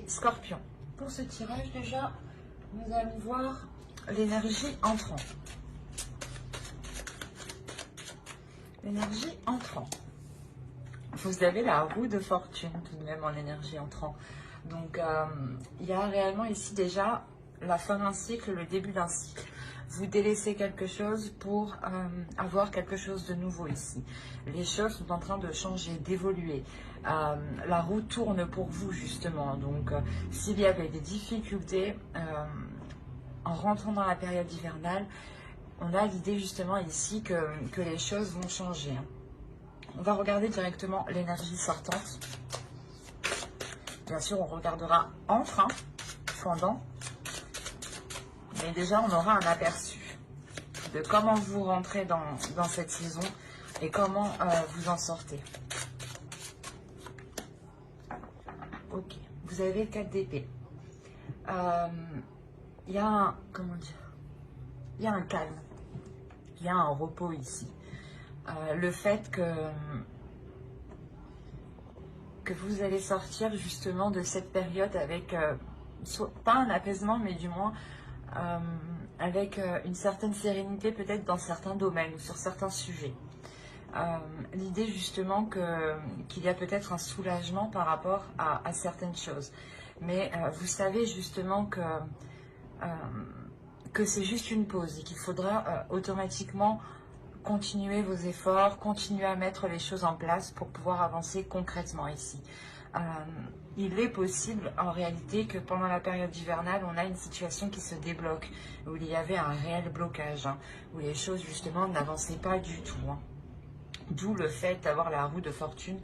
scorpions. Pour ce tirage déjà, nous allons voir l'énergie entrant. L'énergie entrant. Vous avez la roue de fortune tout de même en énergie entrant. Donc il y a réellement ici déjà la fin d'un cycle, le début d'un cycle. Vous délaissez quelque chose pour avoir quelque chose de nouveau ici. Les choses sont en train de changer, d'évoluer. La roue tourne pour vous justement. Donc s'il y avait des difficultés en rentrant dans la période hivernale, on a l'idée justement ici que les choses vont changer. On va regarder directement l'énergie sortante. Bien sûr, on regardera entre, pendant. Mais déjà, on aura un aperçu de comment vous rentrez dans cette saison et comment vous en sortez. Ok, vous avez 4 d'épée. Il y a un, comment dire, il y a un calme, il y a un repos ici. Le fait que vous allez sortir justement de cette période avec, pas un apaisement, mais du moins avec une certaine sérénité peut-être dans certains domaines ou sur certains sujets. L'idée justement qu'il y a peut-être un soulagement par rapport à certaines choses. Mais vous savez justement que c'est juste une pause et qu'il faudra automatiquement continuer vos efforts, continuer à mettre les choses en place pour pouvoir avancer concrètement ici. Il est possible en réalité que pendant la période hivernale, on a une situation qui se débloque, où il y avait un réel blocage, où les choses justement n'avançaient pas du tout. D'où le fait d'avoir la roue de fortune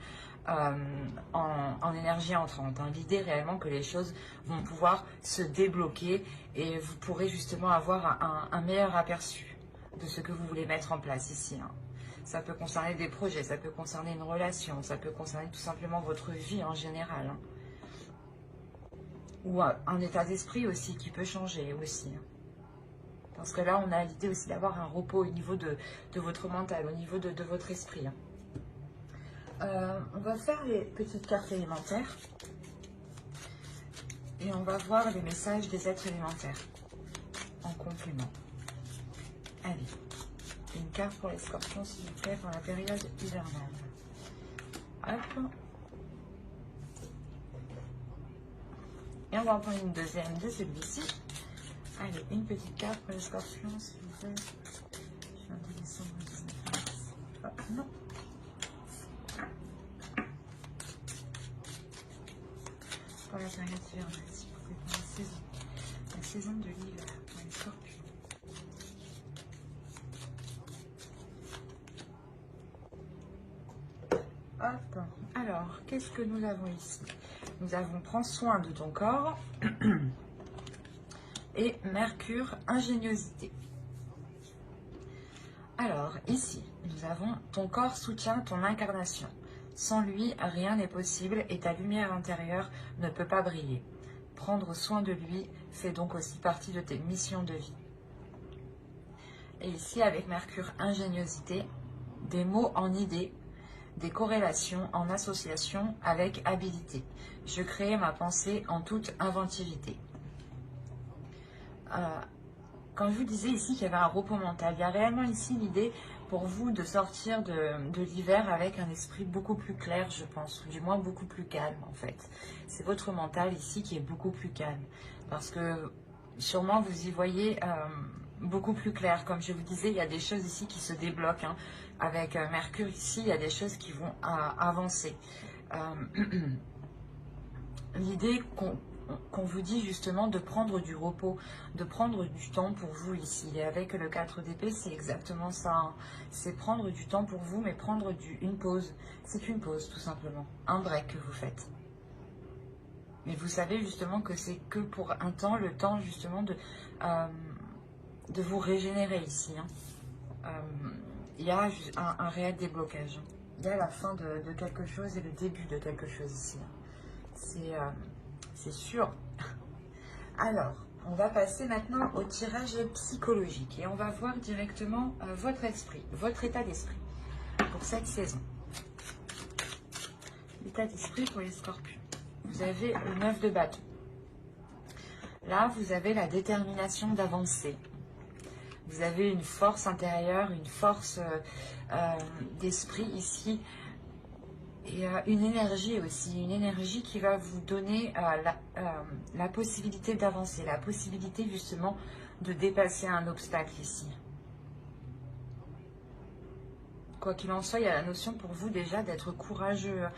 en énergie entrante. L'idée réellement que les choses vont pouvoir se débloquer et vous pourrez justement avoir un meilleur aperçu de ce que vous voulez mettre en place ici. Ça peut concerner des projets, ça peut concerner une relation, ça peut concerner tout simplement votre vie en général. Ou un état d'esprit aussi qui peut changer aussi. Parce que là, on a l'idée aussi d'avoir un repos au niveau de votre mental, au niveau de votre esprit. On va faire les petites cartes élémentaires. Et on va voir les messages des êtres élémentaires en complément. Allez, une carte pour les scorpions, s'il vous plaît, pour la période hivernale. Hop. Et on va en prendre une deuxième de celui-ci. Allez, une petite carte pour les scorpions, s'il vous plaît. Je viens de décembre 19 mars. Hop, non. Pour la période hivernale, s'il vous plaît, pour la saison de l'hiver, pour les scorpions. Hop. Alors, qu'est-ce que nous avons ici? Nous avons prends soin de ton corps et Mercure, ingéniosité. Alors, ici, nous avons ton corps soutient ton incarnation. Sans lui, rien n'est possible et ta lumière intérieure ne peut pas briller. Prendre soin de lui fait donc aussi partie de tes missions de vie. Et ici, avec Mercure, ingéniosité, des mots en idées, des corrélations en association avec habilité. Je crée ma pensée en toute inventivité. Quand je vous disais ici qu'il y avait un repos mental, il y a réellement ici l'idée pour vous de sortir de l'hiver avec un esprit beaucoup plus clair, je pense, ou du moins beaucoup plus calme en fait. C'est votre mental ici qui est beaucoup plus calme, parce que sûrement vous y voyez beaucoup plus clair. Comme je vous disais, il y a des choses ici qui se débloquent. Avec Mercure ici, il y a des choses qui vont avancer. L'idée qu'on vous dit justement de prendre du repos, de prendre du temps pour vous ici. Et avec le 4 d'épée, c'est exactement ça. C'est prendre du temps pour vous, mais prendre une pause. C'est une pause, tout simplement. Un break que vous faites. Mais vous savez justement que c'est que pour un temps, le temps justement de vous régénérer ici. Il y a un réel déblocage. Il y a la fin de quelque chose et le début de quelque chose ici. C'est sûr. Alors, on va passer maintenant au tirage psychologique et on va voir directement votre esprit, votre état d'esprit pour cette saison. L'état d'esprit pour les scorpions. Vous avez le 9 de bâton. Là, vous avez la détermination d'avancer. Vous avez une force intérieure, une force d'esprit ici. Et une énergie aussi, une énergie qui va vous donner la possibilité d'avancer, la possibilité justement de dépasser un obstacle ici. Quoi qu'il en soit, il y a la notion pour vous déjà d'être courageux,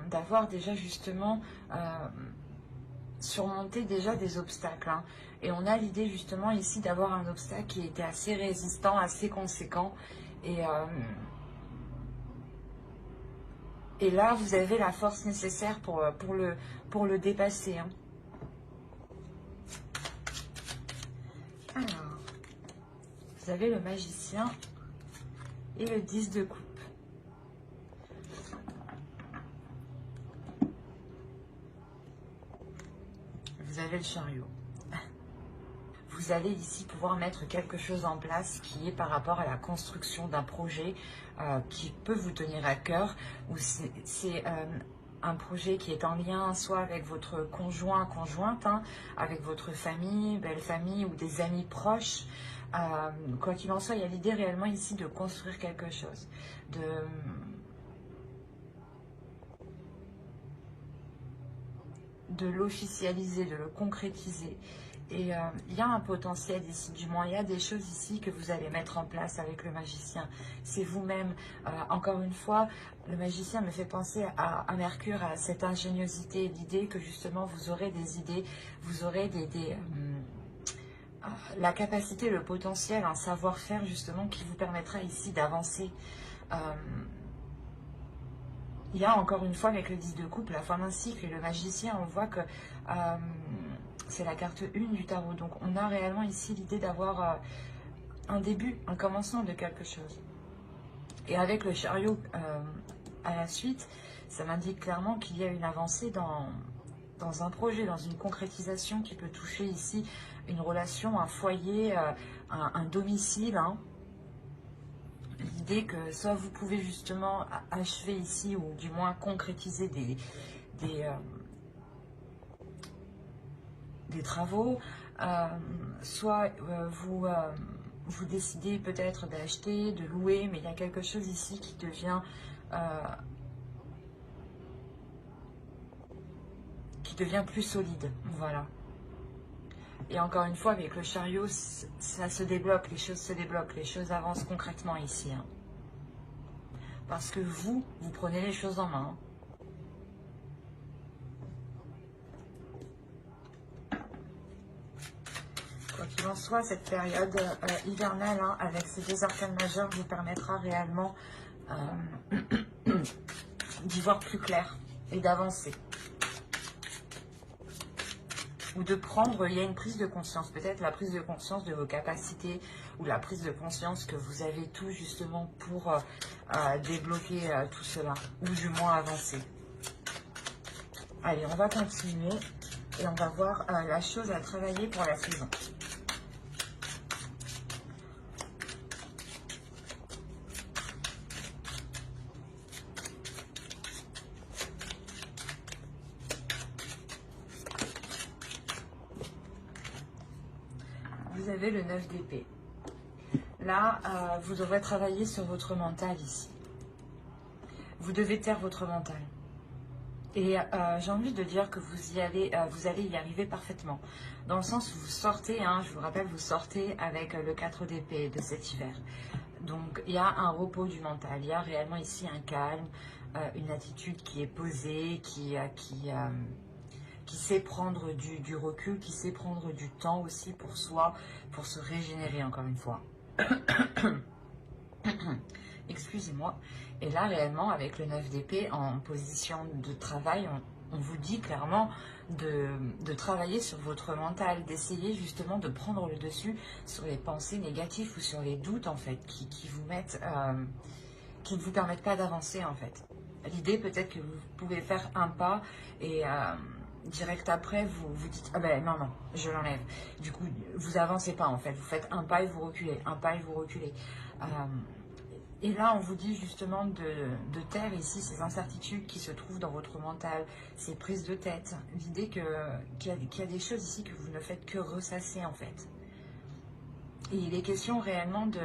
d'avoir déjà justement surmonté déjà des obstacles. Hein. Et on a l'idée justement ici d'avoir un obstacle qui était assez résistant, assez conséquent. Et là, vous avez la force nécessaire pour le dépasser. Hein. Alors, vous avez le magicien et le 10 de coupe. Vous avez le chariot. Vous allez ici pouvoir mettre quelque chose en place qui est par rapport à la construction d'un projet qui peut vous tenir à cœur, ou c'est un projet qui est en lien soit avec votre conjoint, conjointe, hein, avec votre famille, belle famille ou des amis proches. Quoi qu'il en soit, il y a l'idée réellement ici de construire quelque chose, de l'officialiser, de le concrétiser. Et il y a un potentiel ici, du moins il y a des choses ici que vous allez mettre en place avec le magicien. C'est vous-même. Encore une fois, le magicien me fait penser à Mercure, à cette ingéniosité, l'idée que justement vous aurez des idées, vous aurez la capacité, le potentiel, un savoir-faire justement qui vous permettra ici d'avancer. Il y a encore une fois avec le 10 de coupe, la fin d'un cycle et le magicien, on voit que c'est la carte 1 du tarot. Donc on a réellement ici l'idée d'avoir un début, un commencement de quelque chose. Et avec le chariot à la suite, ça m'indique clairement qu'il y a une avancée dans un projet, dans une concrétisation qui peut toucher ici une relation, un foyer, un domicile. Hein. L'idée que soit vous pouvez justement achever ici, ou du moins concrétiser des travaux, soit vous décidez peut-être d'acheter, de louer, mais il y a quelque chose ici qui devient plus solide, voilà. Et encore une fois, avec le chariot, ça se débloque, les choses se débloquent, les choses avancent concrètement ici. Hein. Parce que vous prenez les choses en main. Quoi qu'il en soit, cette période hivernale, hein, avec ces deux arcanes majeures, vous permettra réellement d'y voir plus clair et d'avancer. Ou de prendre, il y a une prise de conscience, peut-être la prise de conscience de vos capacités, ou la prise de conscience que vous avez tout justement pour débloquer tout cela, ou du moins avancer. Allez, on va continuer et on va voir la chose à travailler pour la saison. Vous avez le 9 d'épée. Là, vous devrez travailler sur votre mental ici. Vous devez taire votre mental. Et j'ai envie de dire que vous allez y arriver parfaitement. Dans le sens où vous sortez, hein, je vous rappelle, vous sortez avec le 4 d'épée de cet hiver. Donc, il y a un repos du mental. Il y a réellement ici un calme, une attitude qui est posée, qui sait prendre du recul, qui sait prendre du temps aussi pour soi, pour se régénérer encore une fois. Excusez-moi. Et là, réellement, avec le 9 d'épée en position de travail, on vous dit clairement de travailler sur votre mental, d'essayer justement de prendre le dessus sur les pensées négatives ou sur les doutes, en fait, qui vous mettent, qui ne vous permettent pas d'avancer, en fait. L'idée, peut-être que vous pouvez faire un pas et direct après, vous dites, ah ben non, je l'enlève. Du coup, vous avancez pas, en fait. Vous faites un pas et vous reculez, un pas et vous reculez. Et là, on vous dit justement de taire ici ces incertitudes qui se trouvent dans votre mental, ces prises de tête. L'idée qu'il y a des choses ici que vous ne faites que ressasser en fait. Et il est question réellement de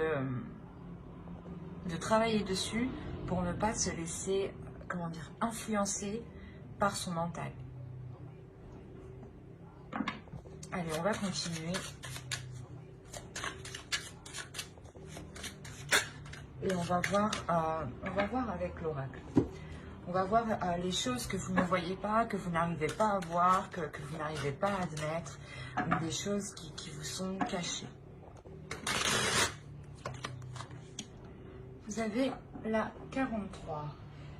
travailler dessus pour ne pas se laisser, comment dire, influencer par son mental. Allez, on va continuer. Et on va voir avec l'oracle. On va voir les choses que vous ne voyez pas, que vous n'arrivez pas à voir, que vous n'arrivez pas à admettre, des choses qui vous sont cachées. Vous avez la 43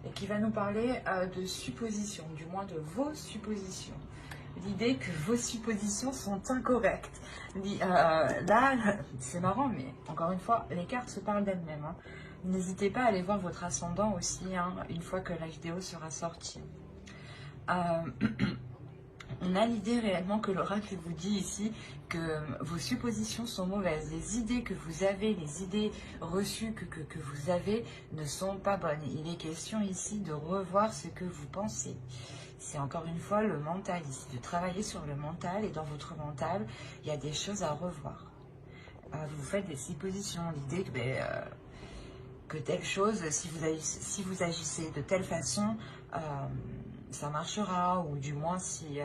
et qui va nous parler de suppositions, du moins de vos suppositions. L'idée que vos suppositions sont incorrectes. Là, c'est marrant, mais encore une fois, les cartes se parlent d'elles-mêmes. Hein. N'hésitez pas à aller voir votre ascendant aussi, hein, une fois que la vidéo sera sortie. On a l'idée réellement que l'oracle vous dit ici que vos suppositions sont mauvaises. Les idées que vous avez, les idées reçues que vous avez ne sont pas bonnes. Il est question ici de revoir ce que vous pensez. C'est encore une fois le mental ici, de travailler sur le mental. Et dans votre mental, il y a des choses à revoir. Vous faites des suppositions. L'idée que telle chose, si vous agissez de telle façon, ça marchera, ou du moins si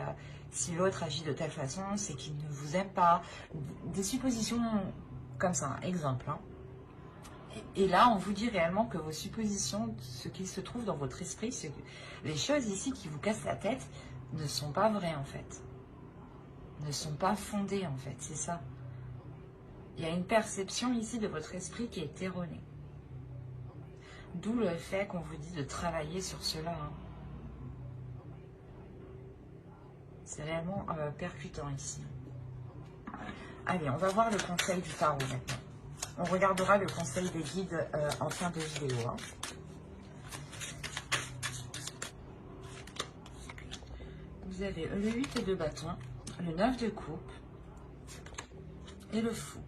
l'autre agit de telle façon, c'est qu'il ne vous aime pas. Des suppositions comme ça, exemple. Hein. Et là, on vous dit réellement que vos suppositions, ce qui se trouve dans votre esprit, les choses ici qui vous cassent la tête, ne sont pas vraies en fait. Ne sont pas fondées en fait, c'est ça. Il y a une perception ici de votre esprit qui est erronée. D'où le fait qu'on vous dit de travailler sur cela. Hein. C'est réellement percutant ici. Allez, on va voir le conseil du tarot maintenant. On regardera le conseil des guides en fin de vidéo. Hein. Vous avez le 8 de bâton, le 9 de coupe et le fou.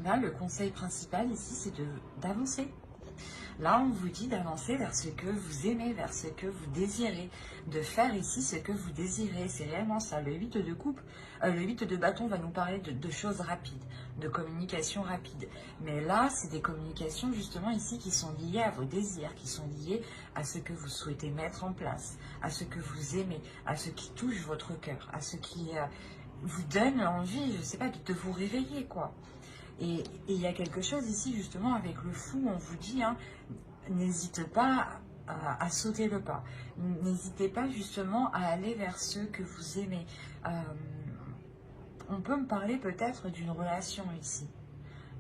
Là, le conseil principal ici, c'est d'avancer. Là, on vous dit d'avancer vers ce que vous aimez, vers ce que vous désirez, de faire ici ce que vous désirez. C'est réellement ça. Le 8 de coupe, le 8 de bâton va nous parler de choses rapides, de communication rapide. Mais là, c'est des communications justement ici qui sont liées à vos désirs, qui sont liées à ce que vous souhaitez mettre en place, à ce que vous aimez, à ce qui touche votre cœur, à ce qui vous donne envie, je ne sais pas, de vous réveiller, quoi. Et il y a quelque chose ici, justement, avec le fou, on vous dit, hein, n'hésite pas à sauter le pas. N'hésitez pas, justement, à aller vers ceux que vous aimez. On peut me parler peut-être d'une relation ici.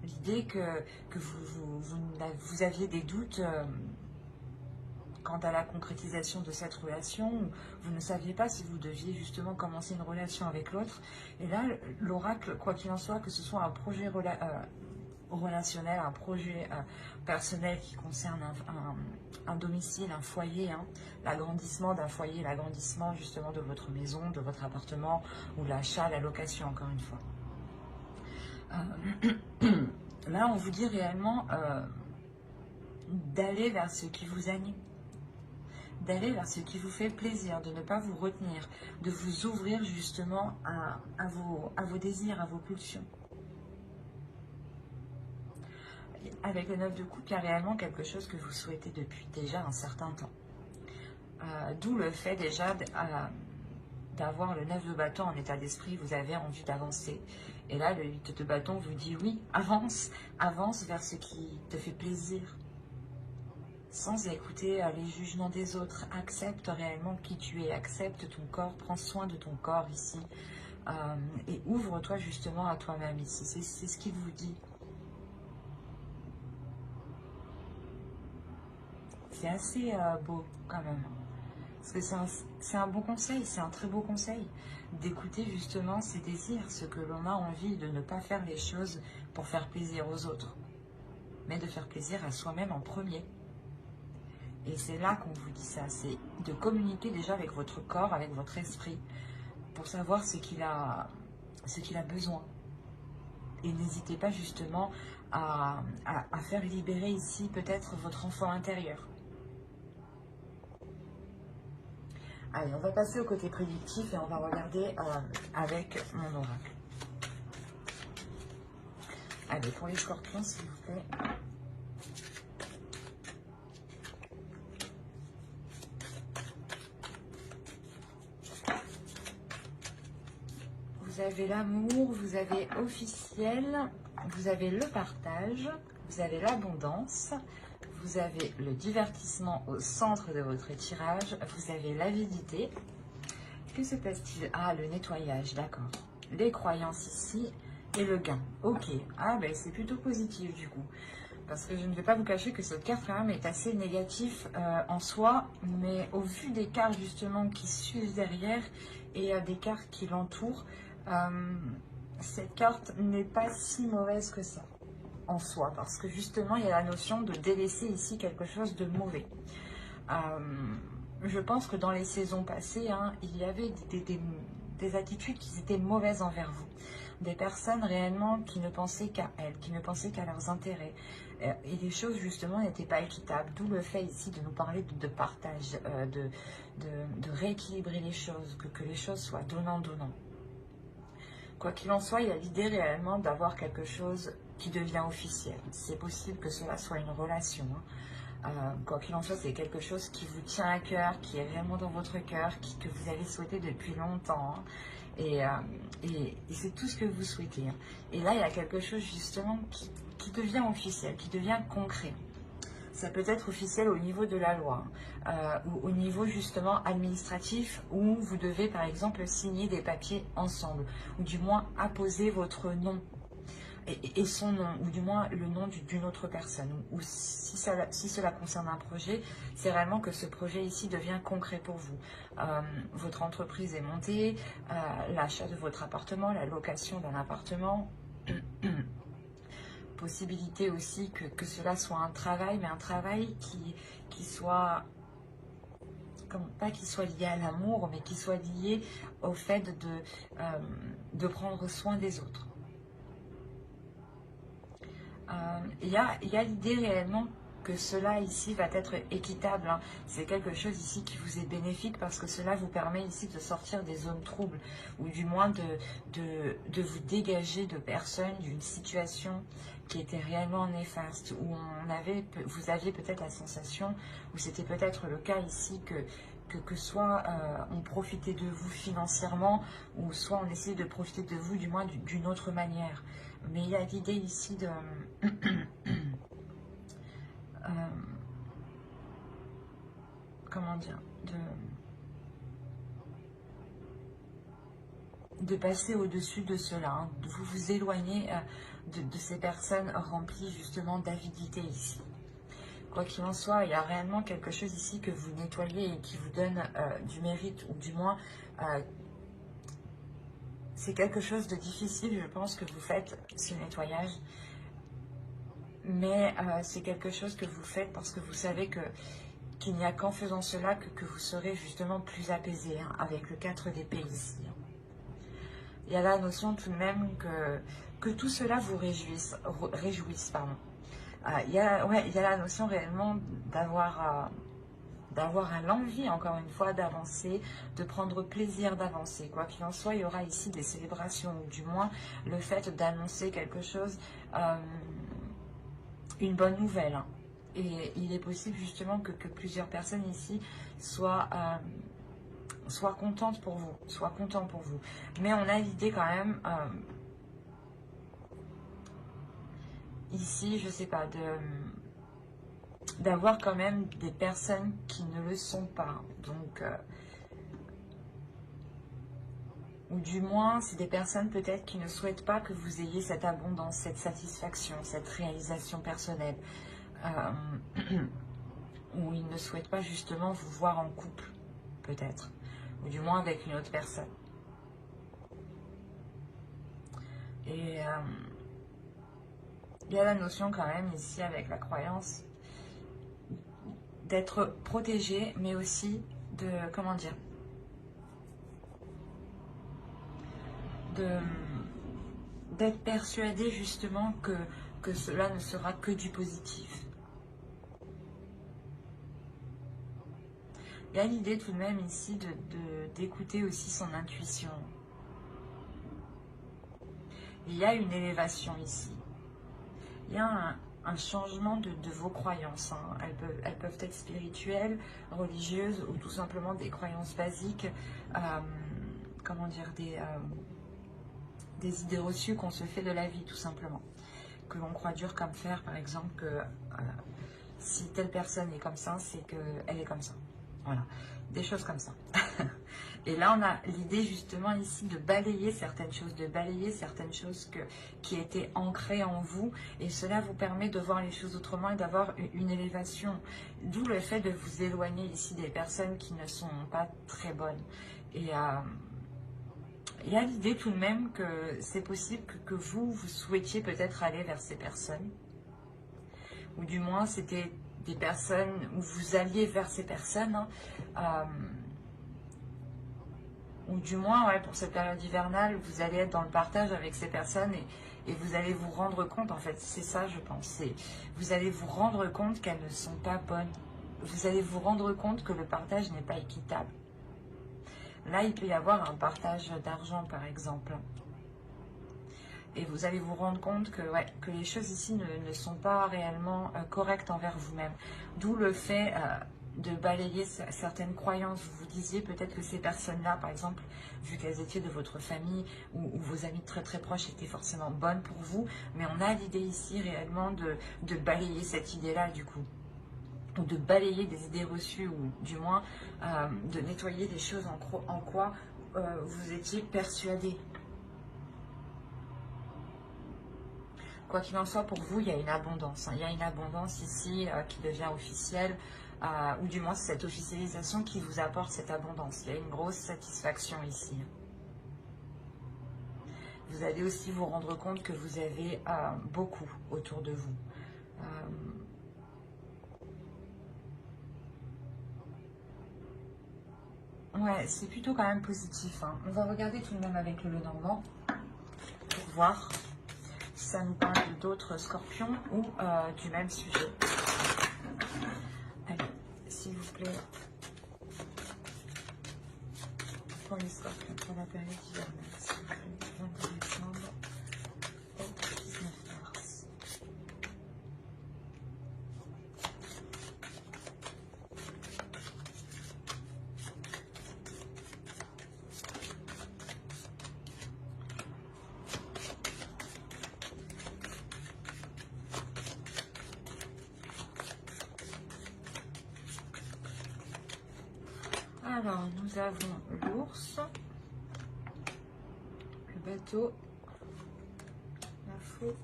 L'idée que vous aviez des doutes quant à la concrétisation de cette relation, vous ne saviez pas si vous deviez justement commencer une relation avec l'autre. Et là, l'oracle, quoi qu'il en soit, que ce soit un projet relationnel, un projet personnel qui concerne un domicile, un foyer, hein, l'agrandissement d'un foyer, l'agrandissement justement de votre maison, de votre appartement, ou l'achat, la location, encore une fois. Là, on vous dit réellement d'aller vers ce qui vous anime, d'aller vers ce qui vous fait plaisir, de ne pas vous retenir, de vous ouvrir justement à vos désirs, à vos pulsions. Avec le 9 de coupe, il y a réellement quelque chose que vous souhaitez depuis déjà un certain temps. D'où le fait déjà d'avoir le 9 de bâton en état d'esprit, vous avez envie d'avancer. Et là, le 8 de bâton vous dit oui, avance vers ce qui te fait plaisir. Sans écouter les jugements des autres, accepte réellement qui tu es, accepte ton corps, prends soin de ton corps ici, et ouvre-toi justement à toi-même ici, c'est ce qu'il vous dit. C'est assez beau quand même, parce que c'est un bon conseil, c'est un très beau conseil, d'écouter justement ses désirs, ce que l'on a envie, de ne pas faire les choses pour faire plaisir aux autres, mais de faire plaisir à soi-même en premier. Et c'est là qu'on vous dit ça, c'est de communiquer déjà avec votre corps, avec votre esprit, pour savoir ce qu'il a besoin. Et n'hésitez pas justement à faire libérer ici peut-être votre enfant intérieur. Allez, on va passer au côté prédictif et on va regarder avec mon oracle. Allez, pour les scorpions, s'il vous plaît. Vous avez l'amour, vous avez officiel, vous avez le partage, vous avez l'abondance, vous avez le divertissement au centre de votre tirage, vous avez l'avidité. Que se passe-t-il? Ah, le nettoyage, d'accord. Les croyances ici et le gain. Ok, ah ben c'est plutôt positif du coup. Parce que je ne vais pas vous cacher que cette carte quand même est assez négative en soi, mais au vu des cartes justement qui suivent derrière et des cartes qui l'entourent, cette carte n'est pas si mauvaise que ça en soi, parce que justement il y a la notion de délaisser ici quelque chose de mauvais. Je pense que dans les saisons passées, hein, il y avait des attitudes qui étaient mauvaises envers vous. Des personnes réellement qui ne pensaient qu'à elles, qui ne pensaient qu'à leurs intérêts. Et les choses justement n'étaient pas équitables. D'où le fait ici de nous parler de partage, de rééquilibrer les choses, que les choses soient donnant-donnant. Quoi qu'il en soit, il y a l'idée réellement d'avoir quelque chose qui devient officiel. C'est possible que cela soit une relation. Quoi qu'il en soit, c'est quelque chose qui vous tient à cœur, qui est réellement dans votre cœur, que vous avez souhaité depuis longtemps. Hein. Et c'est tout ce que vous souhaitez. Hein. Et là, il y a quelque chose justement qui devient officiel, qui devient concret. Ça peut être officiel au niveau de la loi, ou au niveau justement administratif, où vous devez par exemple signer des papiers ensemble, ou du moins apposer votre nom et son nom, ou du moins le nom d'une autre personne. Ou si cela concerne un projet, c'est réellement que ce projet ici devient concret pour vous. Votre entreprise est montée, l'achat de votre appartement, la location d'un appartement. Possibilité aussi que cela soit un travail, mais un travail qui soit, pas qui soit lié à l'amour, mais qui soit lié au fait de prendre soin des autres. Il y a l'idée réellement que cela ici va être équitable. Hein. C'est quelque chose ici qui vous est bénéfique parce que cela vous permet ici de sortir des zones troubles ou du moins de vous dégager de personnes, d'une situation qui était réellement néfaste, où vous aviez peut-être la sensation, ou c'était peut-être le cas ici, que soit on profitait de vous financièrement, ou soit on essayait de profiter de vous du moins d'une autre manière. Mais il y a l'idée ici de... comment dire, de passer au-dessus de cela, hein, de vous éloigner de ces personnes remplies justement d'avidité ici. Quoi qu'il en soit, il y a réellement quelque chose ici que vous nettoyez et qui vous donne du mérite, ou du moins, c'est quelque chose de difficile, je pense, que vous faites, ce nettoyage. Mais c'est quelque chose que vous faites parce que vous savez qu'il n'y a qu'en faisant cela que vous serez justement plus apaisé, hein, avec le 4 d'épée ici. Il y a la notion tout de même que tout cela vous réjouisse pardon. Il y a la notion réellement d'avoir l'envie, encore une fois, d'avancer, de prendre plaisir d'avancer. Quoi qu'il en soit, il y aura ici des célébrations, ou du moins le fait d'annoncer quelque chose, une bonne nouvelle. Hein. Et il est possible justement que plusieurs personnes ici soient contentes pour vous, soient contents pour vous. Mais on a l'idée quand même, ici, je sais pas, d'avoir quand même des personnes qui ne le sont pas. Donc, ou du moins, c'est des personnes peut-être qui ne souhaitent pas que vous ayez cette abondance, cette satisfaction, cette réalisation personnelle. Ou ils ne souhaitent pas justement vous voir en couple, peut-être. Ou du moins avec une autre personne. Et il y a la notion quand même ici avec la croyance d'être protégé, mais aussi de, comment dire, d'être persuadé justement que cela ne sera que du positif. Il y a l'idée tout de même ici d'écouter aussi son intuition. Il y a une élévation ici. Il y a un changement de vos croyances. Hein. Elles peuvent être spirituelles, religieuses ou tout simplement des croyances basiques. Comment dire, des idées reçues qu'on se fait de la vie tout simplement. Que l'on croit dur comme fer, par exemple, que si telle personne est comme ça, c'est qu'elle est comme ça. Voilà, des choses comme ça. Et là, on a l'idée justement ici de balayer certaines choses, qui étaient ancrées en vous. Et cela vous permet de voir les choses autrement et d'avoir une élévation. D'où le fait de vous éloigner ici des personnes qui ne sont pas très bonnes. Et il y a l'idée tout de même que c'est possible que vous souhaitiez peut-être aller vers ces personnes. Ou du moins, c'était des personnes où vous alliez vers ces personnes. Hein. Ou du moins, ouais, pour cette période hivernale, vous allez être dans le partage avec ces personnes et vous allez vous rendre compte, en fait, c'est ça je pense, vous allez vous rendre compte qu'elles ne sont pas bonnes. Vous allez vous rendre compte que le partage n'est pas équitable. Là, il peut y avoir un partage d'argent, par exemple. Et vous allez vous rendre compte que, ouais, que les choses ici ne sont pas réellement correctes envers vous-même. D'où le fait de balayer certaines croyances. Vous vous disiez peut-être que ces personnes-là, par exemple, vu qu'elles étaient de votre famille ou vos amis très très proches étaient forcément bonnes pour vous, mais on a l'idée ici réellement de balayer cette idée-là du coup. Ou de balayer des idées reçues, ou du moins de nettoyer des choses en quoi vous étiez persuadé. Quoi qu'il en soit, pour vous, il y a une abondance. Hein. Il y a une abondance ici qui devient officielle, ou du moins c'est cette officialisation qui vous apporte cette abondance. Il y a une grosse satisfaction ici. Vous allez aussi vous rendre compte que vous avez beaucoup autour de vous. Ouais, c'est plutôt quand même positif. Hein. On va regarder tout de même avec le Lenormand pour voir si ça nous parle d'autres scorpions ou du même sujet. Allez, s'il vous plaît, pour les scorpions, pour la période hivernale, s'il vous plaît, 22 décembre au 19 mars. Alors, nous avons l'ours, le bateau, la faux,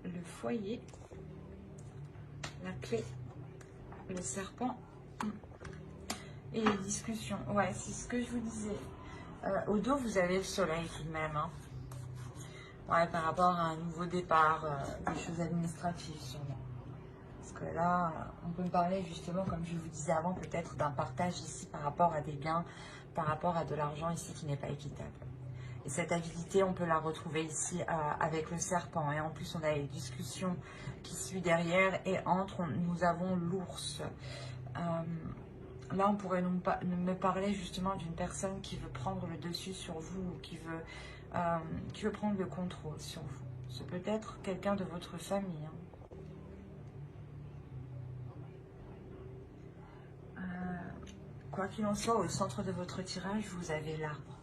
le foyer, la clé, le serpent et les discussions. Ouais, c'est ce que je vous disais. Au dos, vous avez le soleil tout de même. Hein. Ouais, par rapport à un nouveau départ, des choses administratives sûrement. Parce que là, on peut me parler justement, comme je vous disais avant, peut-être d'un partage ici par rapport à des biens, par rapport à de l'argent ici qui n'est pas équitable. Et cette habilité, on peut la retrouver ici avec le serpent. Et en plus, on a les discussions qui suivent derrière. Et entre, nous avons l'ours. Là, on pourrait me parler justement d'une personne qui veut prendre le dessus sur vous, ou qui veut prendre le contrôle sur vous. C'est peut-être quelqu'un de votre famille. Hein. Quoi qu'il en soit, au centre de votre tirage, vous avez l'arbre.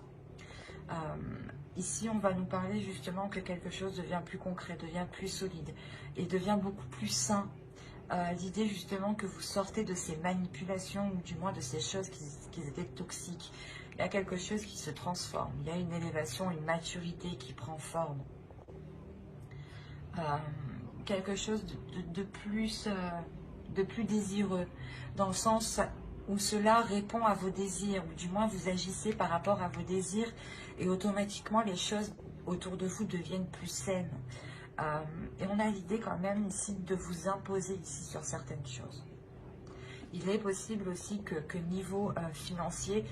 Ici, on va nous parler justement que quelque chose devient plus concret, devient plus solide et devient beaucoup plus sain. L'idée justement que vous sortez de ces manipulations ou du moins de ces choses qui étaient toxiques. Il y a quelque chose qui se transforme. Il y a une élévation, une maturité qui prend forme. Quelque chose de plus désireux, dans le sens où cela répond à vos désirs, ou du moins vous agissez par rapport à vos désirs, et automatiquement les choses autour de vous deviennent plus saines. Et on a l'idée quand même ici de vous imposer ici sur certaines choses. Il est possible aussi que niveau financier,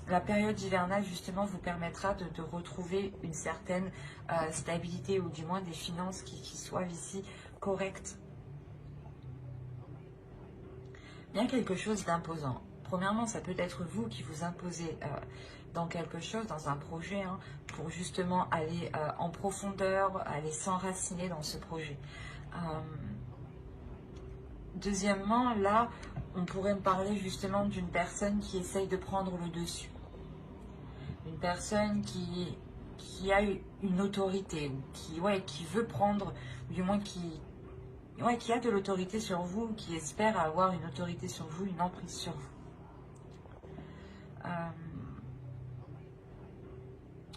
la période hivernale justement vous permettra de retrouver une certaine stabilité, ou du moins des finances qui soient ici correctes. Il y a quelque chose d'imposant. Premièrement, ça peut être vous qui vous imposez dans quelque chose, dans un projet, hein, pour justement aller en profondeur, aller s'enraciner dans ce projet. Deuxièmement, là, on pourrait me parler justement d'une personne qui essaye de prendre le dessus. Une personne qui a une autorité, qui veut prendre, du moins qui a de l'autorité sur vous, qui espère avoir une autorité sur vous, une emprise sur vous.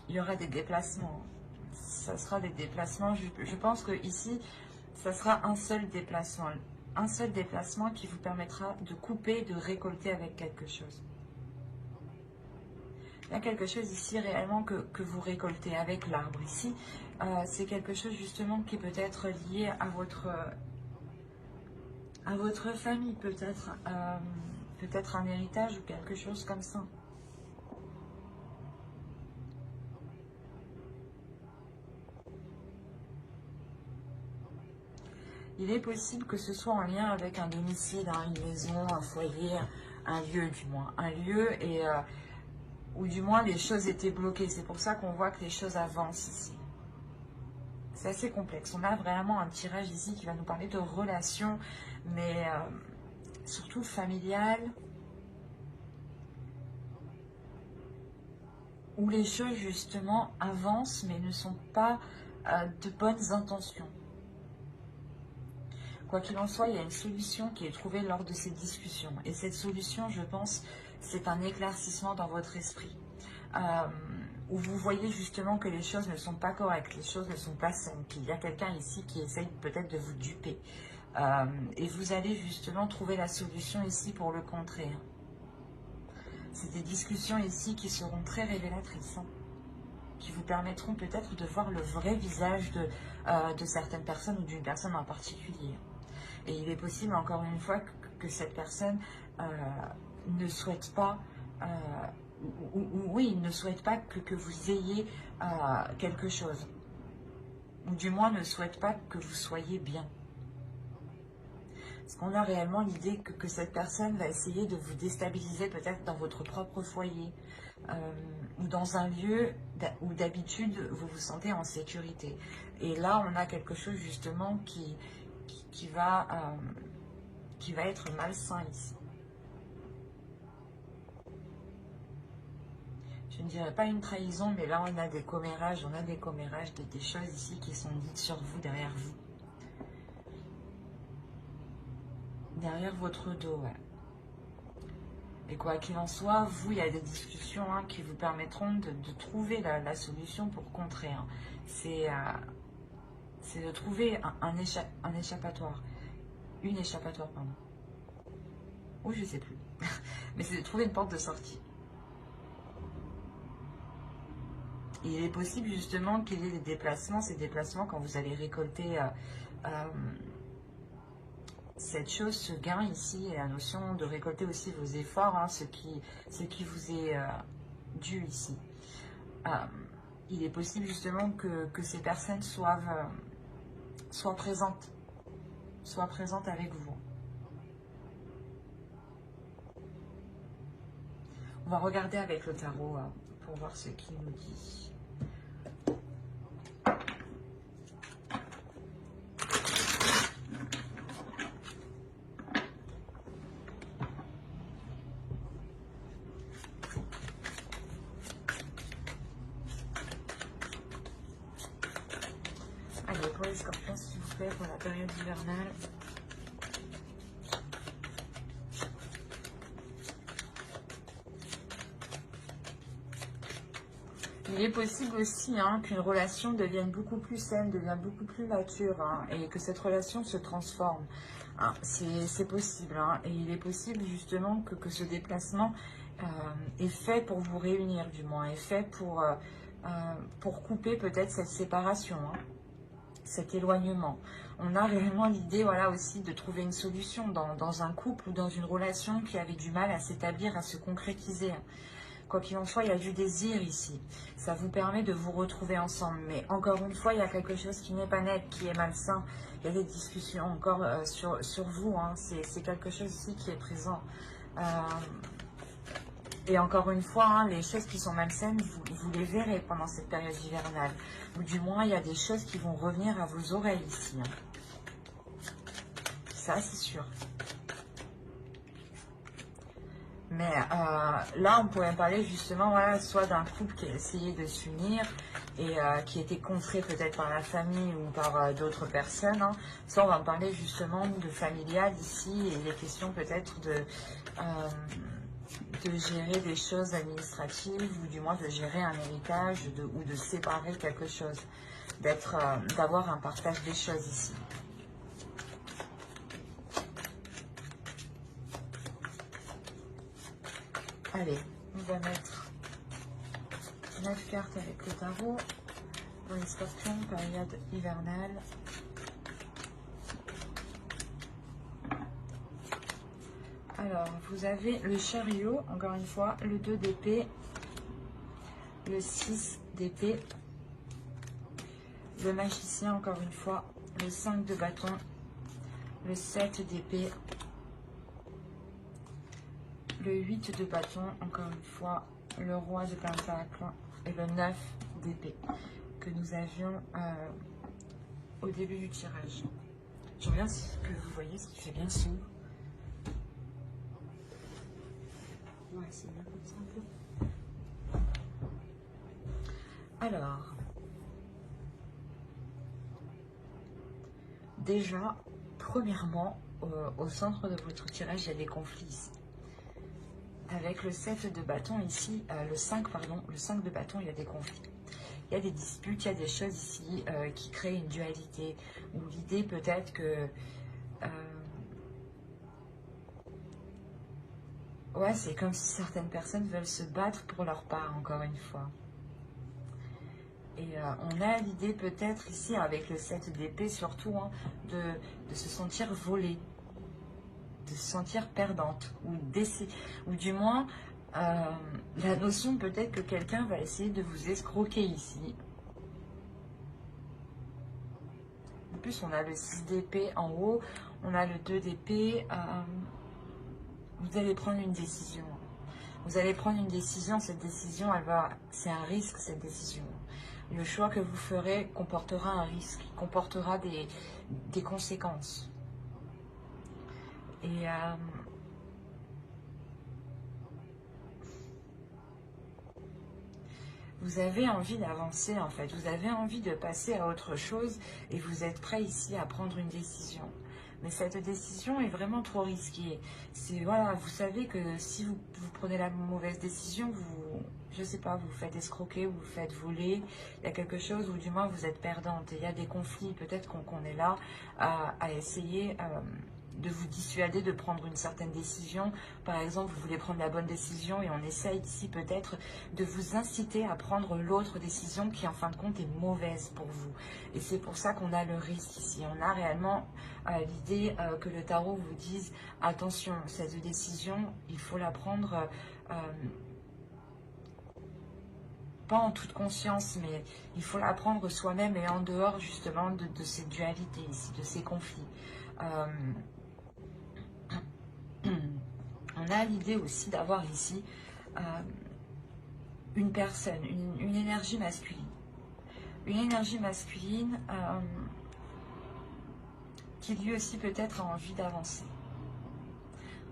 Il y aura des déplacements. Ça sera des déplacements. Je pense que ici, ça sera un seul déplacement. Un seul déplacement qui vous permettra de couper, de récolter avec quelque chose. Il y a quelque chose ici réellement que vous récoltez avec l'arbre. Ici, c'est quelque chose justement qui peut être lié à votre famille, peut-être un héritage ou quelque chose comme ça. Il est possible que ce soit en lien avec un domicile, hein, une maison, un foyer, un lieu du moins. Un lieu où du moins les choses étaient bloquées. C'est pour ça qu'on voit que les choses avancent ici. C'est assez complexe. On a vraiment un tirage ici qui va nous parler de relations, mais surtout familiales, où les choses justement avancent mais ne sont pas de bonnes intentions. Quoi qu'il en soit, il y a une solution qui est trouvée lors de ces discussions. Et cette solution, je pense, c'est un éclaircissement dans votre esprit. Où vous voyez justement que les choses ne sont pas correctes, les choses ne sont pas saines, qu'il y a quelqu'un ici qui essaye peut-être de vous duper. Et vous allez justement trouver la solution ici pour le contrer. C'est des discussions ici qui seront très révélatrices, hein, qui vous permettront peut-être de voir le vrai visage de certaines personnes ou d'une personne en particulier. Et il est possible, encore une fois, que cette personne ne souhaite pas, oui, ne souhaite pas que vous ayez quelque chose. Ou du moins ne souhaite pas que vous soyez bien. Parce qu'on a réellement l'idée que cette personne va essayer de vous déstabiliser peut-être dans votre propre foyer. Ou dans un lieu où d'habitude vous vous sentez en sécurité. Et là, on a quelque chose justement qui va être malsain ici. Je ne dirais pas une trahison, mais là on a des commérages, des choses ici qui sont dites sur vous, derrière vous. Derrière votre dos, ouais. Et quoi qu'il en soit, vous, il y a des discussions hein, qui vous permettront de trouver la solution pour contrer. Hein. C'est de trouver un échappatoire. Une échappatoire, pardon. Ou je sais plus. Mais c'est de trouver une porte de sortie. Et il est possible justement qu'il y ait des déplacements. Ces déplacements, quand vous allez récolter cette chose, ce gain ici, et la notion de récolter aussi vos efforts, hein, ce qui vous est dû ici. Il est possible justement que ces personnes soient présentes avec vous. On va regarder avec le tarot pour voir ce qu'il nous dit. Allez, pour les scorpions, s'il vous plaît, pour la période hivernale. Il est possible aussi hein, qu'une relation devienne beaucoup plus saine, devienne beaucoup plus mature hein, et que cette relation se transforme. Hein, c'est possible. Hein, et il est possible justement que ce déplacement est fait pour vous réunir, du moins, est fait pour couper peut-être cette séparation. Hein. cet éloignement. On a réellement l'idée, voilà, aussi de trouver une solution dans un couple ou dans une relation qui avait du mal à s'établir, à se concrétiser. Quoi qu'il en soit, il y a du désir ici. Ça vous permet de vous retrouver ensemble. Mais encore une fois, il y a quelque chose qui n'est pas net, qui est malsain. Il y a des discussions encore sur vous. Hein. C'est quelque chose ici qui est présent. Et encore une fois, hein, les choses qui sont malsaines, vous les verrez pendant cette période hivernale. Ou du moins, il y a des choses qui vont revenir à vos oreilles ici. Hein. Ça, c'est sûr. Mais là, on pourrait parler justement, voilà, soit d'un couple qui a essayé de s'unir et qui était contré peut-être par la famille ou par d'autres personnes. Hein. Soit on va parler justement de familial ici et les questions peut-être de gérer des choses administratives ou du moins de gérer un héritage ou de séparer quelque chose, d'avoir un partage des choses ici. Allez, on va mettre 9 cartes avec le tarot pour les scorpions, période hivernale. Alors, vous avez le chariot, encore une fois, le 2 d'épée, le 6 d'épée, le magicien, encore une fois, le 5 de bâton, le 7 d'épée, le 8 de bâton, encore une fois, le roi de pentacle et le 9 d'épée que nous avions au début du tirage. Je regarde si vous voyez ce qui fait bien sous. Ouais, c'est bien comme ça un peu. Alors, déjà, premièrement, au centre de votre tirage, il y a des conflits ici. Avec le 7 de bâton ici, le 5 de bâton, il y a des conflits. Il y a des disputes, il y a des choses ici qui créent une dualité. Ou l'idée peut-être que... ouais, c'est comme si certaines personnes veulent se battre pour leur part, encore une fois. Et on a l'idée peut-être ici, avec le 7 d'épée surtout, hein, de se sentir volée, de se sentir perdante, ou du moins, la notion peut-être que quelqu'un va essayer de vous escroquer ici. En plus, on a le 6 d'épée en haut, on a le 2 d'épée. Vous allez prendre une décision. Vous allez prendre une décision, cette décision, c'est un risque, cette décision. Le choix que vous ferez comportera un risque, comportera des conséquences. Et vous avez envie d'avancer en fait, vous avez envie de passer à autre chose et vous êtes prêt ici à prendre une décision. Mais cette décision est vraiment trop risquée. Voilà, vous savez que si vous prenez la mauvaise décision, je sais pas, vous faites escroquer, vous faites voler, il y a quelque chose, ou du moins vous êtes perdante. Et il y a des conflits, peut-être qu'on est là à essayer de vous dissuader de prendre une certaine décision. Par exemple, vous voulez prendre la bonne décision et on essaye ici peut-être de vous inciter à prendre l'autre décision qui en fin de compte est mauvaise pour vous. Et c'est pour ça qu'on a le risque ici. On a réellement l'idée que le tarot vous dise attention, cette décision, il faut la prendre pas en toute conscience, mais il faut la prendre soi-même et en dehors justement de ces dualités ici, de ces conflits. On a l'idée aussi d'avoir ici une personne, une énergie masculine. Une énergie masculine qui lui aussi peut-être a envie d'avancer.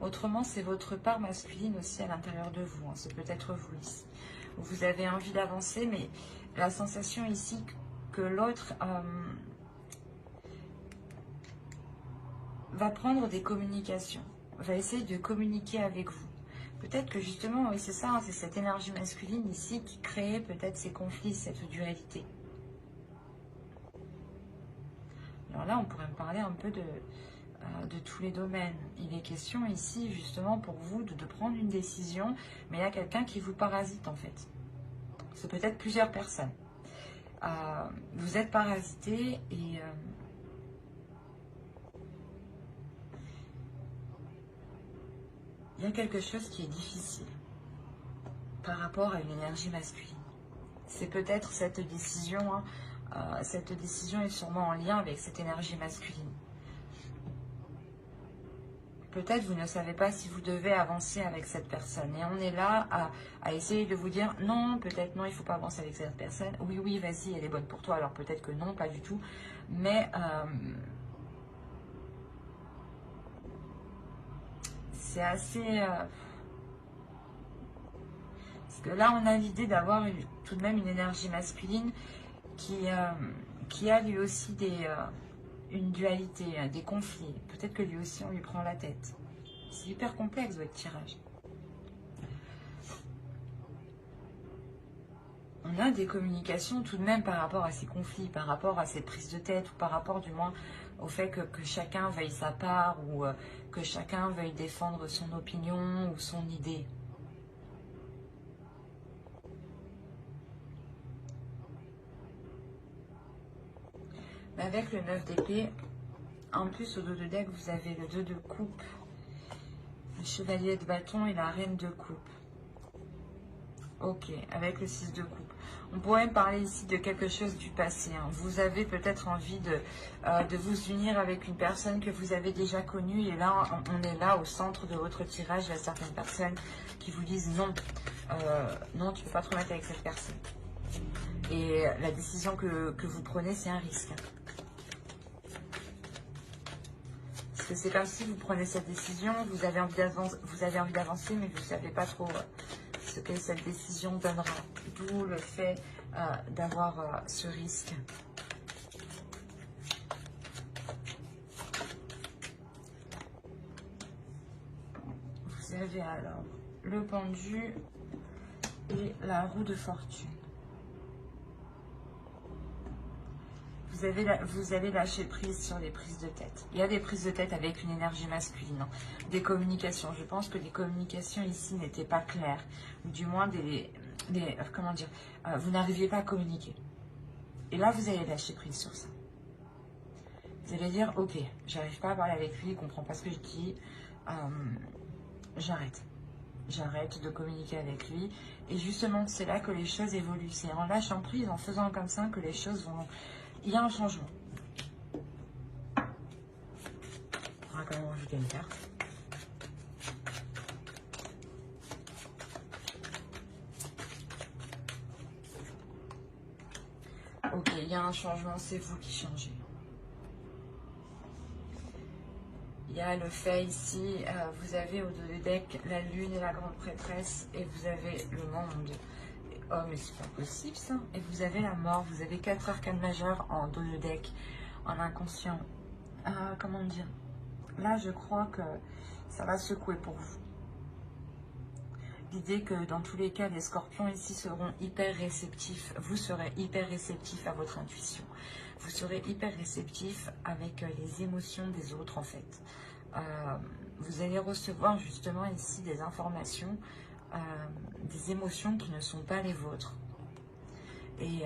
Autrement, c'est votre part masculine aussi à l'intérieur de vous. Hein. C'est peut-être vous ici. Vous avez envie d'avancer, mais la sensation ici que l'autre va prendre des communications, va essayer de communiquer avec vous. Peut-être que justement, oui c'est ça, hein, c'est cette énergie masculine ici qui crée peut-être ces conflits, cette dualité. Alors là, on pourrait me parler un peu de tous les domaines. Il est question ici justement pour vous de prendre une décision, mais il y a quelqu'un qui vous parasite en fait. C'est peut-être plusieurs personnes. vous êtes parasité et il y a quelque chose qui est difficile par rapport à une énergie masculine. C'est peut-être cette décision, hein, cette décision est sûrement en lien avec cette énergie masculine. Peut-être vous ne savez pas si vous devez avancer avec cette personne. Et on est là à essayer de vous dire non, peut-être non, il ne faut pas avancer avec cette personne. Oui, oui, vas-y, elle est bonne pour toi. Alors peut-être que non, pas du tout. Mais c'est assez... parce que là, on a l'idée d'avoir tout de même une énergie masculine qui a lui aussi une dualité, des conflits. Peut-être que lui aussi, on lui prend la tête. C'est hyper complexe, votre tirage. On a des communications tout de même par rapport à ces conflits, par rapport à ces prises de tête, ou par rapport du moins au fait que chacun veuille sa part, ou que chacun veuille défendre son opinion ou son idée. Mais avec le 9 d'épée, en plus au dos de deck, vous avez le 2 de coupe, le chevalier de bâton et la reine de coupe. Ok, avec le 6 de coupe. On pourrait parler ici de quelque chose du passé. Hein. Vous avez peut-être envie de vous unir avec une personne que vous avez déjà connue. Et là, on est là au centre de votre tirage. Il y a certaines personnes qui vous disent non, non, tu ne peux pas te remettre avec cette personne. Et la décision que vous prenez, c'est un risque. Parce que c'est comme si vous prenez cette décision, vous avez envie d'avancer, mais vous ne savez pas trop ce que cette décision donnera. D'où le fait d'avoir ce risque. Vous avez alors le pendu et la roue de fortune. Vous allez lâcher prise sur les prises de tête. Il y a des prises de tête avec une énergie masculine, hein. Des communications. Je pense que les communications ici n'étaient pas claires. Ou du moins, comment dire, vous n'arriviez pas à communiquer. Et là, vous allez lâcher prise sur ça. Vous allez dire, ok, j'arrive pas à parler avec lui, il ne comprend pas ce que je dis. J'arrête. J'arrête de communiquer avec lui. Et justement, c'est là que les choses évoluent. C'est en lâchant prise, en faisant comme ça, que les choses vont... Il y a un changement. On va quand même rajouter une carte. Ok, il y a un changement, c'est vous qui changez. Il y a le fait ici, vous avez au dos du deck la lune et la grande prêtresse, et vous avez le monde. Oh, mais c'est pas possible ça. Et vous avez la mort, vous avez 4 arcanes majeures en dos de deck, en inconscient. Comment dire? Là, je crois que ça va secouer pour vous. L'idée que dans tous les cas, les scorpions ici seront hyper réceptifs. Vous serez hyper réceptif à votre intuition. Vous serez hyper réceptif avec les émotions des autres en fait. Vous allez recevoir justement ici des informations, des émotions qui ne sont pas les vôtres. Et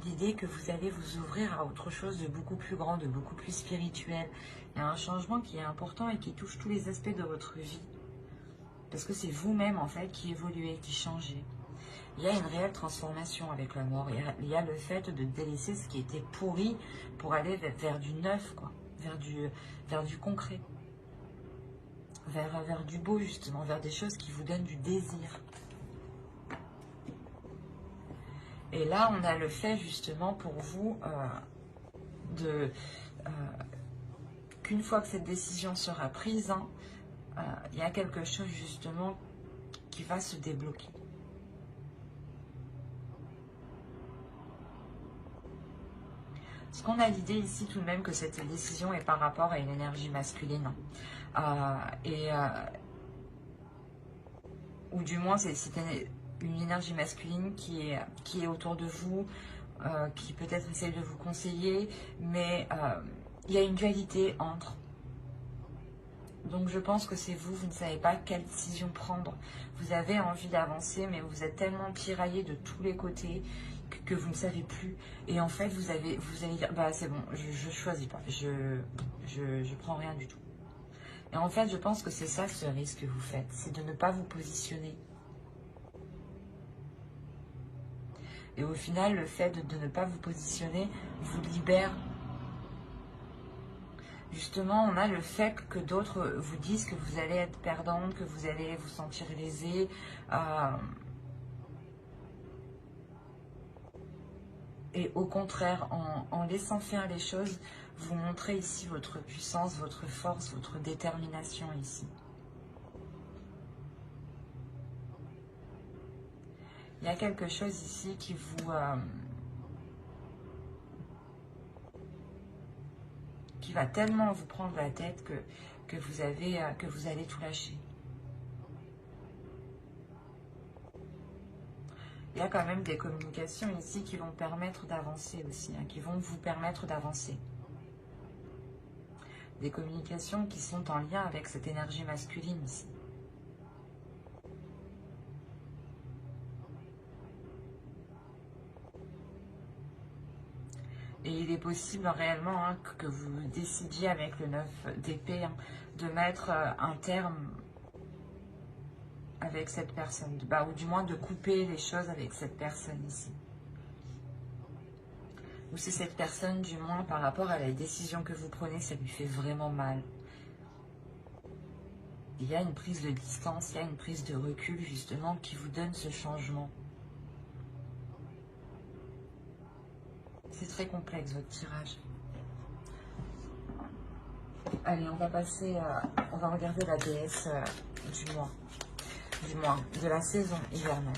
l'idée que vous allez vous ouvrir à autre chose de beaucoup plus grand, de beaucoup plus spirituel. Il y a un changement qui est important et qui touche tous les aspects de votre vie. Parce que c'est vous-même en fait qui évoluez, qui changez. Il y a une réelle transformation avec la mort. Il y a le fait de délaisser ce qui était pourri pour aller vers du neuf, quoi. Vers du concret. Vers du beau justement, vers des choses qui vous donnent du désir. Et là, on a le fait justement pour vous qu'une fois que cette décision sera prise, hein, il y a quelque chose justement qui va se débloquer. Parce qu'on a l'idée ici tout de même que cette décision est par rapport à une énergie masculine. Ou du moins c'est une énergie masculine qui est autour de vous, qui peut-être essaie de vous conseiller, mais il y a une dualité entre. Donc je pense que c'est vous ne savez pas quelle décision prendre. Vous avez envie d'avancer, mais vous êtes tellement tiraillé de tous les côtés que vous ne savez plus. Et en fait, vous allez dire, bah c'est bon, je choisis pas, je prends rien du tout. Et en fait, je pense que c'est ça ce risque que vous faites, c'est de ne pas vous positionner. Et au final, le fait de ne pas vous positionner vous libère. Justement, on a le fait que d'autres vous disent que vous allez être perdante, que vous allez vous sentir lésée. Et au contraire, en laissant faire les choses, vous montrez ici votre puissance, votre force, votre détermination ici. Il y a quelque chose ici qui vous... qui va tellement vous prendre la tête que vous allez tout lâcher. Il y a quand même des communications ici qui vont permettre d'avancer aussi, hein, qui vont vous permettre d'avancer. Des communications qui sont en lien avec cette énergie masculine ici. Et il est possible réellement hein, que vous décidiez avec le 9 d'épée hein, de mettre un terme avec cette personne, ou du moins de couper les choses avec cette personne ici. Ou c'est cette personne, du moins par rapport à la décision que vous prenez, ça lui fait vraiment mal. Il y a une prise de distance, il y a une prise de recul justement qui vous donne ce changement. C'est très complexe votre tirage. Allez, on va passer, on va regarder la déesse du mois, de la saison hivernale.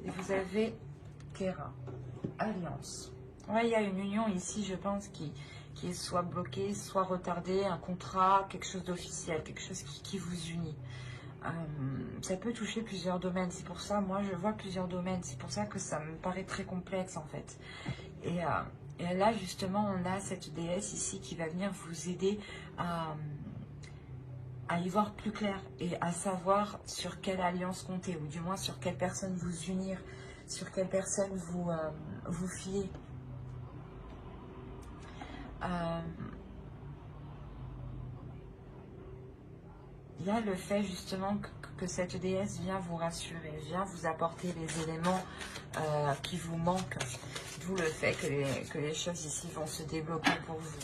Et vous avez Kera, Alliance. Ouais, il y a une union ici, je pense, qui est soit bloquée, soit retardée, un contrat, quelque chose d'officiel, quelque chose qui vous unit. Ça peut toucher plusieurs domaines, c'est pour ça, moi je vois plusieurs domaines, c'est pour ça que ça me paraît très complexe en fait. Et là justement on a cette déesse ici qui va venir vous aider à y voir plus clair et à savoir sur quelle alliance compter, ou du moins sur quelle personne vous unir, sur quelle personne vous fier. Il y a le fait justement que cette déesse vient vous rassurer, vient vous apporter les éléments qui vous manquent. D'où le fait que les choses ici vont se débloquer pour vous.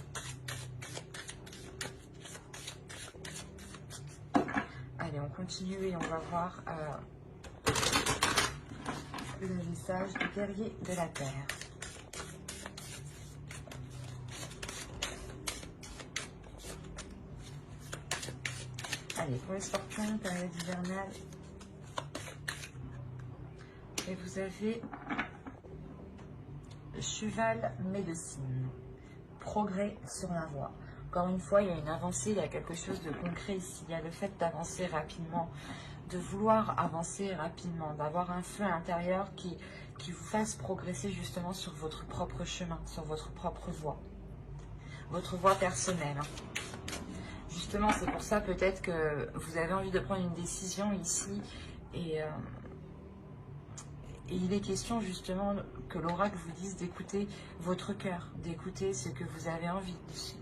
Allez, on continue et on va voir le message du guerrier de la terre. Allez, pour les scorpions, période hivernale. Et vous avez cheval médecine. Progrès sur la voie. Encore une fois, il y a une avancée, il y a quelque chose de concret ici. Il y a le fait d'avancer rapidement, de vouloir avancer rapidement, d'avoir un feu intérieur qui vous fasse progresser justement sur votre propre chemin, sur votre propre voie. Votre voie personnelle. Justement, c'est pour ça peut-être que vous avez envie de prendre une décision ici et il est question justement que l'oracle vous dise d'écouter votre cœur, d'écouter ce que vous avez envie,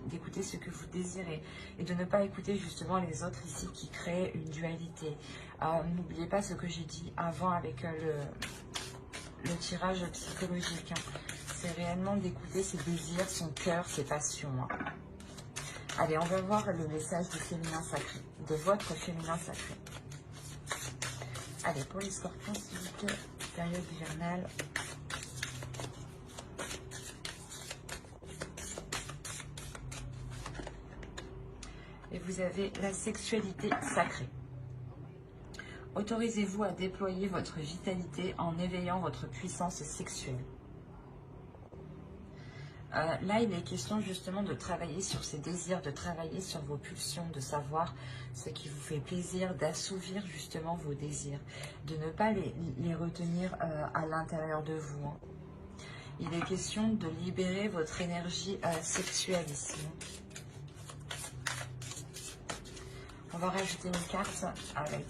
d'écouter ce que vous désirez et de ne pas écouter justement les autres ici qui créent une dualité. N'oubliez pas ce que j'ai dit avant avec le tirage psychologique. Hein. C'est réellement d'écouter ses désirs, son cœur, ses passions. Hein. Allez, on va voir le message du féminin sacré, de votre féminin sacré. Allez, pour les scorpions, s'il vous plaît, période hivernale. Et vous avez la sexualité sacrée. Autorisez-vous à déployer votre vitalité en éveillant votre puissance sexuelle. Là, il est question justement de travailler sur ces désirs, de travailler sur vos pulsions, de savoir ce qui vous fait plaisir, d'assouvir justement vos désirs, de ne pas les retenir à l'intérieur de vous. Hein. Il est question de libérer votre énergie sexuelle ici. On va rajouter une carte avec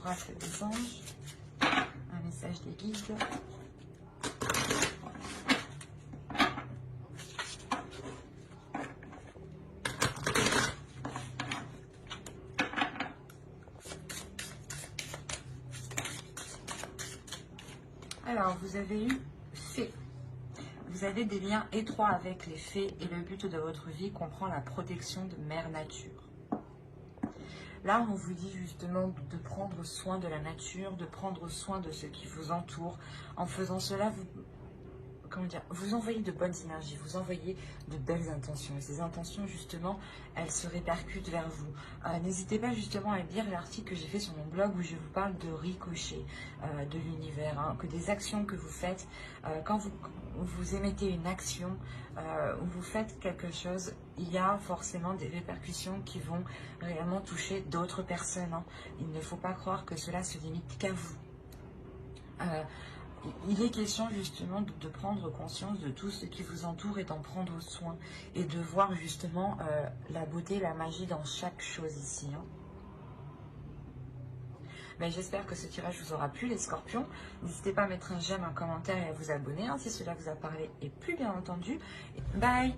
oracle des anges, un message des guides. Alors, vous avez eu fée. Vous avez des liens étroits avec les fées et le but de votre vie comprend la protection de Mère Nature. Là, on vous dit justement de prendre soin de la nature, de prendre soin de ce qui vous entoure. En faisant cela, vous envoyez de bonnes énergies, vous envoyez de belles intentions. Et ces intentions, justement, elles se répercutent vers vous. N'hésitez pas justement à lire l'article que j'ai fait sur mon blog où je vous parle de ricochet de l'univers, hein, que des actions que vous faites, quand vous émettez une action, ou vous faites quelque chose, il y a forcément des répercussions qui vont réellement toucher d'autres personnes. Hein. Il ne faut pas croire que cela se limite qu'à vous. Il est question justement de prendre conscience de tout ce qui vous entoure et d'en prendre soin. Et de voir justement la beauté, la magie dans chaque chose ici. Hein. Ben, j'espère que ce tirage vous aura plu les scorpions. N'hésitez pas à mettre un j'aime, un commentaire et à vous abonner hein, si cela vous a parlé. Et plus bien entendu, bye!